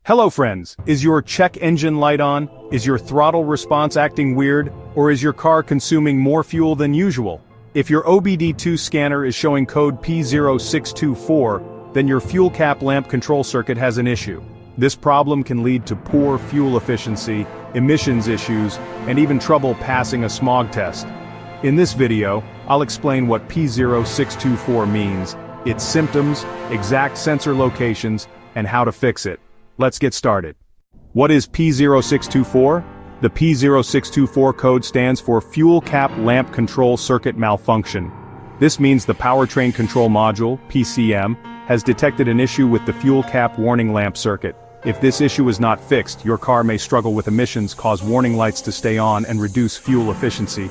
Hello friends, is your check engine light on? Is your throttle response acting weird? Or is your car consuming more fuel than usual? If your obd2 scanner is showing code P0624, then your fuel cap lamp control circuit has an issue. This problem can lead to poor fuel efficiency, emissions issues, and even trouble passing a smog test. In this video, I'll explain what P0624 means, its symptoms, exact sensor locations, and how to fix it. Let's get started. What is P0624? The P0624 code stands for Fuel Cap Lamp Control Circuit Malfunction. This means the Powertrain Control Module, PCM, has detected an issue with the fuel cap warning lamp circuit. If this issue is not fixed, your car may struggle with emissions, cause warning lights to stay on, and reduce fuel efficiency.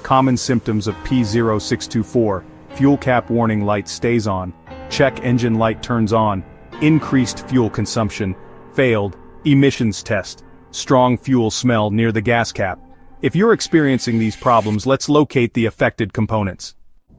Common symptoms of P0624: fuel cap warning light stays on, check engine light turns on, increased fuel consumption, failed emissions test, strong fuel smell near the gas cap. If you're experiencing these problems, let's locate the affected components.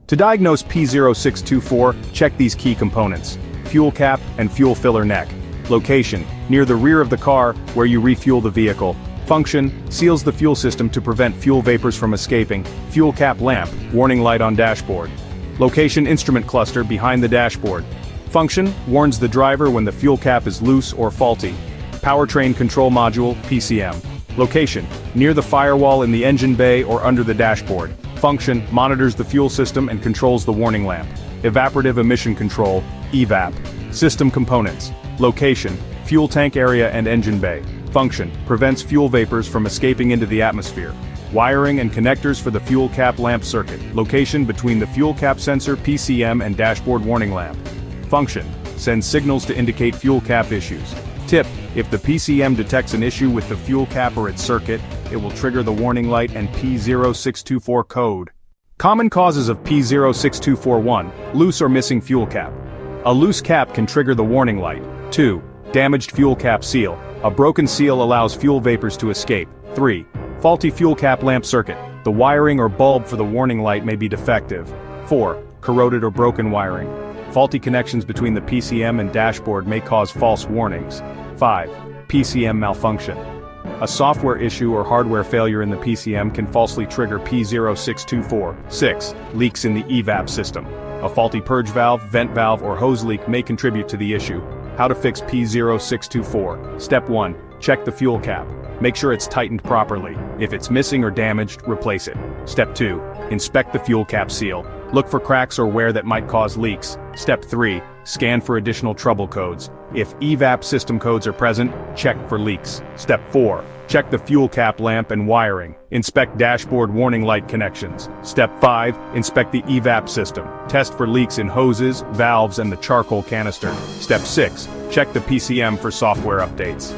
To diagnose P0624, check these key components: fuel cap and fuel filler neck. Location: near the rear of the car, where you refuel the vehicle. Function: seals the fuel system to prevent fuel vapors from escaping. Fuel cap lamp, warning light on dashboard. Location: instrument cluster behind the dashboard. Function: warns the driver when the fuel cap is loose or faulty. Powertrain Control Module, PCM. Location: near the firewall in the engine bay or under the dashboard. Function: monitors the fuel system and controls the warning lamp. Evaporative emission control, EVAP. System components. Location: fuel tank area and engine bay. Function: prevents fuel vapors from escaping into the atmosphere. Wiring and connectors for the fuel cap lamp circuit. Location: between the fuel cap sensor, PCM, and dashboard warning lamp. Function: sends signals to indicate fuel cap issues. Tip: if the PCM detects an issue with the fuel cap or its circuit, it will trigger the warning light and P0624 code. Common causes of P0624: 1. Loose or missing fuel cap. A loose cap can trigger the warning light. 2. Damaged fuel cap seal. A broken seal allows fuel vapors to escape. 3. Faulty fuel cap lamp circuit. The wiring or bulb for the warning light may be defective. 4. Corroded or broken wiring. Faulty connections between the PCM and dashboard may cause false warnings. 5. PCM malfunction. A software issue or hardware failure in the PCM can falsely trigger P0624. 6. Leaks in the EVAP system. A faulty purge valve, vent valve, or hose leak may contribute to the issue. How to fix P0624. Step 1. Check the fuel cap. Make sure it's tightened properly. If it's missing or damaged, replace it. Step 2. Inspect the fuel cap seal. Look for cracks or wear that might cause leaks. Step 3. Scan for additional trouble codes. If EVAP system codes are present, check for leaks. Step 4. Check the fuel cap lamp and wiring. Inspect dashboard warning light connections. Step 5. Inspect the EVAP system. Test for leaks in hoses, valves, and the charcoal canister. Step 6. Check the PCM for software updates.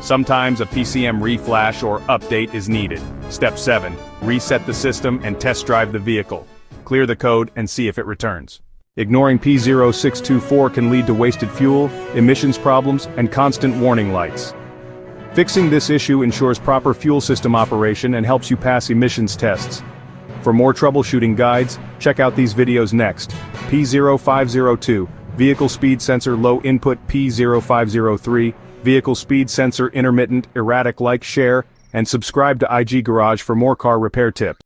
Sometimes a PCM reflash or update is needed. Step 7. Reset the system and test drive the vehicle. Clear the code and see if it returns. Ignoring P0624 can lead to wasted fuel, emissions problems, and constant warning lights. Fixing this issue ensures proper fuel system operation and helps you pass emissions tests. For more troubleshooting guides, check out these videos next. P0502, Vehicle Speed Sensor Low Input. P0503, Vehicle Speed Sensor Intermittent Erratic. Like, share, and subscribe to IG Garage for more car repair tips.